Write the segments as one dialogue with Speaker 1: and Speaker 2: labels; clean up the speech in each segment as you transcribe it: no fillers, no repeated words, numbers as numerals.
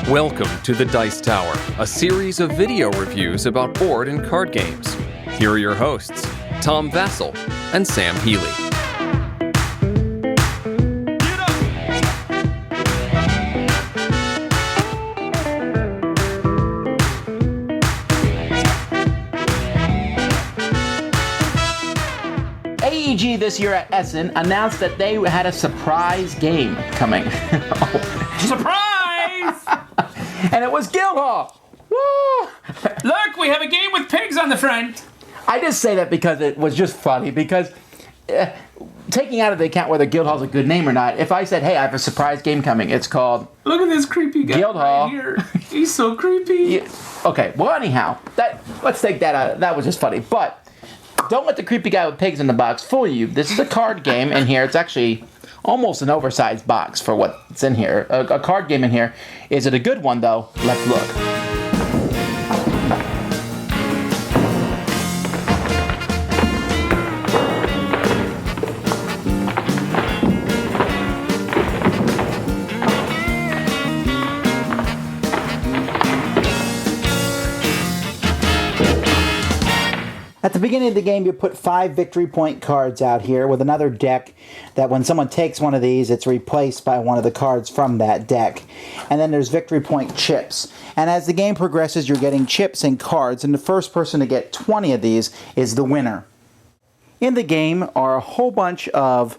Speaker 1: Welcome to the Dice Tower, a series of video reviews about board and card games. Here are your hosts, Tom Vassell and Sam Healy.
Speaker 2: AEG this year at Essen announced that they had a surprise game coming.
Speaker 3: Surprise!
Speaker 2: And it was Guildhall! Woo!
Speaker 3: Look, we have a game with pigs on the front.
Speaker 2: I just say that because it was just funny, because taking out of the account whether Guildhall's a good name or not, if I said, hey, I have a surprise game coming, it's called...
Speaker 3: Look at this creepy guy
Speaker 2: Guildhall.
Speaker 3: right here. He's so creepy.
Speaker 2: Yeah, okay, well anyhow, let's take that out. That was just funny, but don't let the creepy guy with pigs in the box fool you. This is a card game in here. It's actually almost an oversized box for what's in here. A card game in here. Is it a good one, though? Let's look. At the beginning of the game, you put 5 victory point cards out here with another deck that when someone takes one of these, it's replaced by one of the cards from that deck. And then there's victory point chips. And as the game progresses, you're getting chips and cards, and the first person to get 20 of these is the winner. In the game are a whole bunch of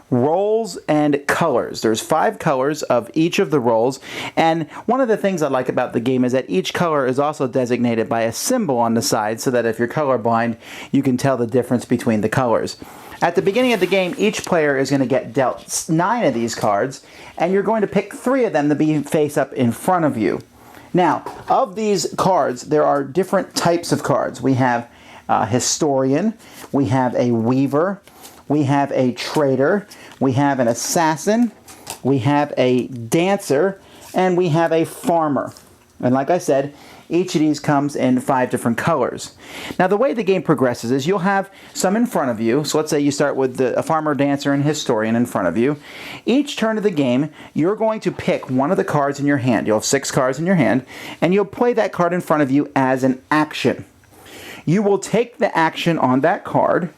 Speaker 2: rolls and colors. There's 5 colors of each of the rolls, and one of the things I like about the game is that each color is also designated by a symbol on the side, so that if you're colorblind, you can tell the difference between the colors. At the beginning of the game, each player is going to get dealt 9 of these cards, and you're going to pick 3 of them to be face up in front of you. Now, of these cards, there are different types of cards. We have a historian, we have a weaver, we have a trader, we have an assassin, we have a dancer, and we have a farmer. And like I said, each of these comes in 5 different colors. Now the way the game progresses is you'll have some in front of you. So let's say you start with a farmer, dancer, and historian in front of you. Each turn of the game, you're going to pick one of the cards in your hand. You'll have 6 cards in your hand, and you'll play that card in front of you as an action. You will take the action on that card,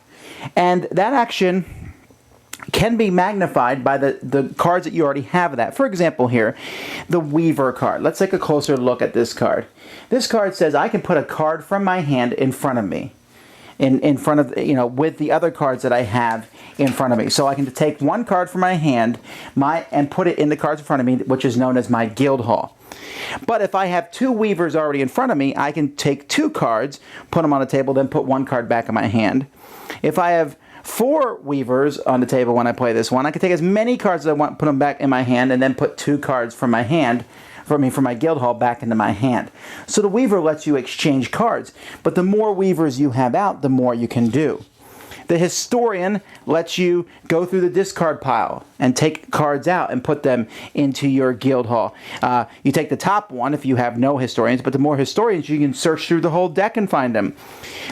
Speaker 2: and that action can be magnified by the cards that you already have of that. For example here, the Weaver card. Let's take a closer look at this card. This card says I can put a card from my hand in front of me. In front of, with the other cards that I have in front of me. So I can take one card from my hand and put it in the cards in front of me, which is known as my Guildhall. But if I have 2 Weavers already in front of me, I can take 2 cards, put them on the table, then put 1 card back in my hand. If I have 4 Weavers on the table when I play this one, I can take as many cards as I want, put them back in my hand, and then put 2 cards from my hand, from my Guildhall back into my hand. So the Weaver lets you exchange cards, but the more Weavers you have out, the more you can do. The Historian lets you go through the discard pile and take cards out and put them into your Guildhall. You take the top one if you have no Historians, but the more Historians, you can search through the whole deck and find them.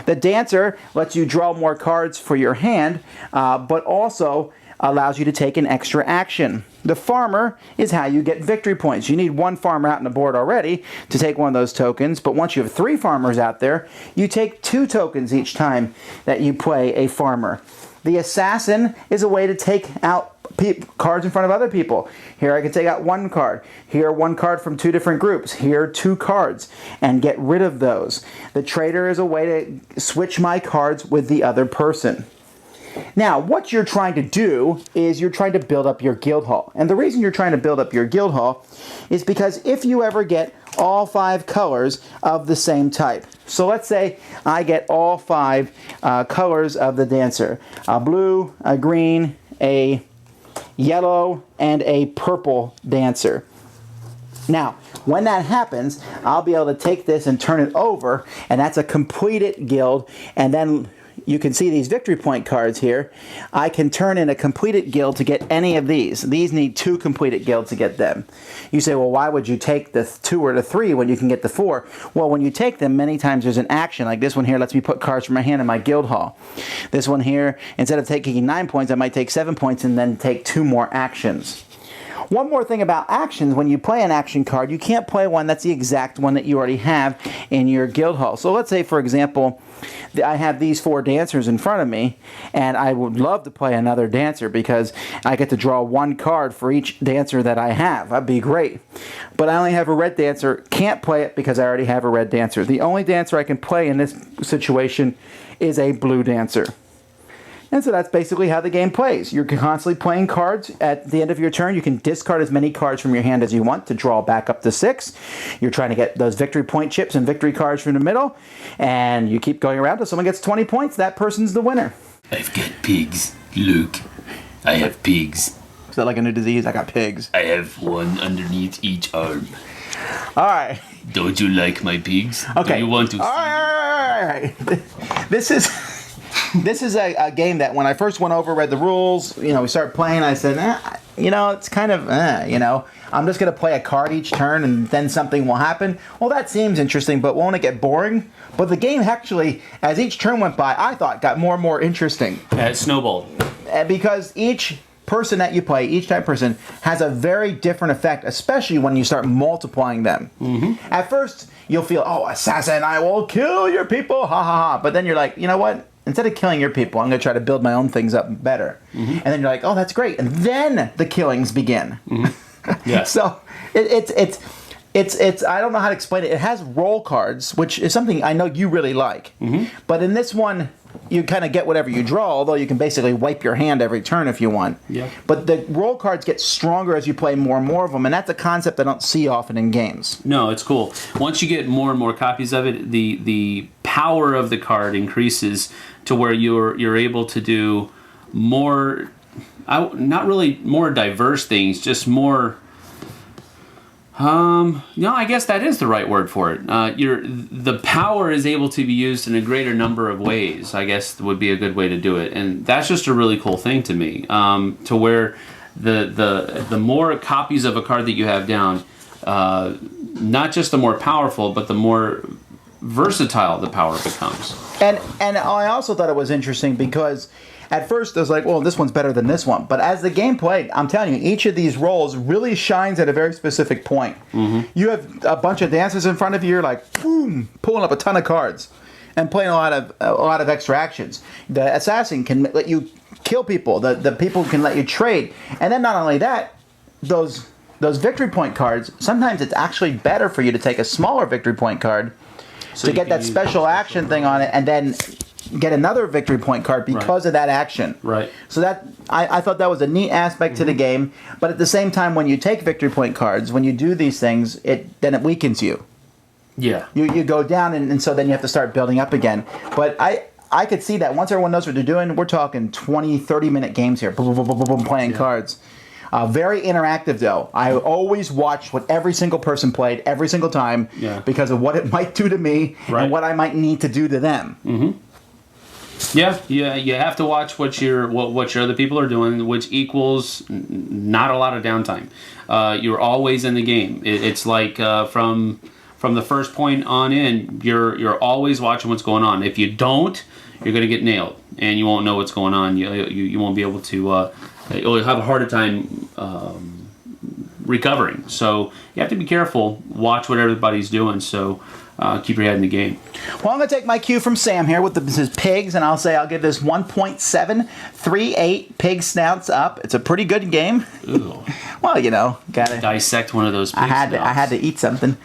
Speaker 2: The Dancer lets you draw more cards for your hand, but also allows you to take an extra action. The Farmer is how you get victory points. You need 1 farmer out on the board already to take one of those tokens, but once you have 3 farmers out there, you take 2 tokens each time that you play a farmer. The Assassin is a way to take out cards in front of other people. Here I can take out 1 card. Here 1 card from 2 different groups. Here 2 cards, and get rid of those. The Trader is a way to switch my cards with the other person. Now, what you're trying to do is you're trying to build up your Guildhall. And the reason you're trying to build up your Guildhall is because if you ever get all 5 colors of the same type. So let's say I get all 5 colors of the Dancer. A blue, a green, a yellow, and a purple Dancer. Now, when that happens, I'll be able to take this and turn it over, and that's a completed guild, and then you can see these victory point cards here. I can turn in a completed guild to get any of these. These need 2 completed guilds to get them. You say, well, why would you take the 2 or the 3 when you can get the 4? Well, when you take them, many times there's an action. Like this one here lets me put cards from my hand in my Guildhall. This one here, instead of taking 9 points, I might take 7 points and then take 2 more actions. One more thing about actions, when you play an action card, you can't play one that's the exact one that you already have in your Guildhall. So let's say, for example, I have these 4 dancers in front of me, and I would love to play another dancer because I get to draw 1 card for each dancer that I have. That'd be great. But I only have a red dancer, can't play it because I already have a red dancer. The only dancer I can play in this situation is a blue dancer. And so that's basically how the game plays. You're constantly playing cards. At the end of your turn, you can discard as many cards from your hand as you want to draw back up to 6. You're trying to get those victory point chips and victory cards from the middle, and you keep going around until someone gets 20 points. That person's the winner.
Speaker 4: I've got pigs. Look, I have pigs.
Speaker 2: Is that like a new disease? I got pigs.
Speaker 4: I have one underneath each arm.
Speaker 2: All right.
Speaker 4: Don't you like my pigs?
Speaker 2: Okay.
Speaker 4: Do you want to see?
Speaker 2: All right. This is a game that when I first went over, read the rules, we started playing, I said, it's kind of, I'm just going to play a card each turn and then something will happen. Well, that seems interesting, but won't it get boring? But the game actually, as each turn went by, I thought got more and more interesting.
Speaker 3: It snowballed.
Speaker 2: Because each person that you play, each type person, has a very different effect, especially when you start multiplying them. Mm-hmm. At first, you'll feel, assassin, I will kill your people, ha ha ha. But then you're like, you know what? Instead of killing your people, I'm going to try to build my own things up better. Mm-hmm. And then you're like, oh, that's great. And then the killings begin.
Speaker 3: Mm-hmm. Yeah.
Speaker 2: So it's I don't know how to explain it. It has roll cards, which is something I know you really like. Mm-hmm. But in this one, you kind of get whatever you draw, although you can basically wipe your hand every turn if you want.
Speaker 3: Yeah.
Speaker 2: But the roll cards get stronger as you play more and more of them, and that's a concept I don't see often in games.
Speaker 3: No, it's cool. Once you get more and more copies of it, the power of the card increases to where you're able to do more, not really more diverse things, just more. I guess that is the right word for it. The power is able to be used in a greater number of ways, I guess would be a good way to do it. And that's just a really cool thing to me, to where the more copies of a card that you have down, not just the more powerful, but the more versatile the power becomes.
Speaker 2: And I also thought it was interesting because at first I was like, well, this one's better than this one. But as the game played, I'm telling you, each of these rolls really shines at a very specific point. Mm-hmm. You have a bunch of dancers in front of you, you're like, boom, pulling up a ton of cards and playing a lot of extra actions. The assassin can let you kill people. The people can let you trade. And then not only that, those victory point cards, sometimes it's actually better for you to take a smaller victory point card to get that special action thing on it, and then get another victory point card because of that action.
Speaker 3: Right.
Speaker 2: So that I thought that was a neat aspect to the game, but at the same time, when you take victory point cards, when you do these things, then it weakens you.
Speaker 3: Yeah.
Speaker 2: You go down, and so then you have to start building up again. But I could see that once everyone knows what they're doing, we're talking 20, 30-minute games here, boom, boom, boom, boom, boom, playing cards. Very interactive, though. I always watched what every single person played every single time because of what it might do to me and what I might need to do to them.
Speaker 3: Mm-hmm. Yeah, you have to watch what your other people are doing, which equals not a lot of downtime. You're always in the game. It's like from the first point on in, you're always watching what's going on. If you don't, you're going to get nailed, and you won't know what's going on. You won't be able to. You'll have a harder time recovering. So you have to be careful. Watch what everybody's doing. So keep your head in the game.
Speaker 2: Well, I'm going to take my cue from Sam here with his pigs, and I'll give this 1.738 pig snouts up. It's a pretty good game.
Speaker 3: Ooh.
Speaker 2: Well, gotta
Speaker 3: dissect one of those pig
Speaker 2: snouts. I had to eat something.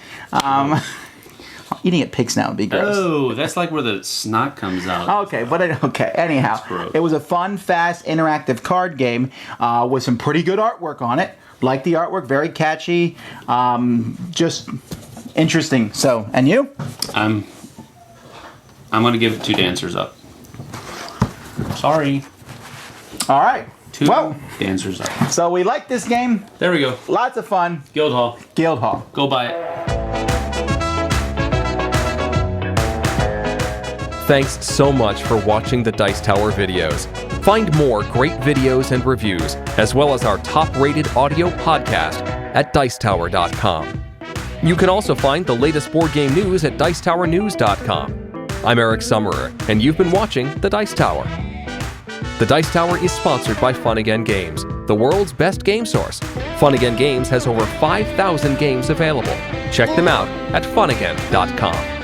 Speaker 2: Eating a pig snout would be gross.
Speaker 3: Oh, that's like where the snot comes out.
Speaker 2: Okay, anyhow, it was a fun, fast, interactive card game with some pretty good artwork on it. Like the artwork, very catchy, just interesting. So, and you?
Speaker 3: I'm going to give it 2 dancers up. Sorry.
Speaker 2: All right.
Speaker 3: 2 dancers up.
Speaker 2: So we like this game.
Speaker 3: There we go.
Speaker 2: Lots of fun.
Speaker 3: Guildhall.
Speaker 2: Go
Speaker 3: buy it.
Speaker 1: Thanks so much for watching the Dice Tower videos. Find more great videos and reviews, as well as our top-rated audio podcast at Dicetower.com. You can also find the latest board game news at Dicetowernews.com. I'm Eric Summerer, and you've been watching The Dice Tower. The Dice Tower is sponsored by Fun Again Games, the world's best game source. Fun Again Games has over 5,000 games available. Check them out at funagain.com.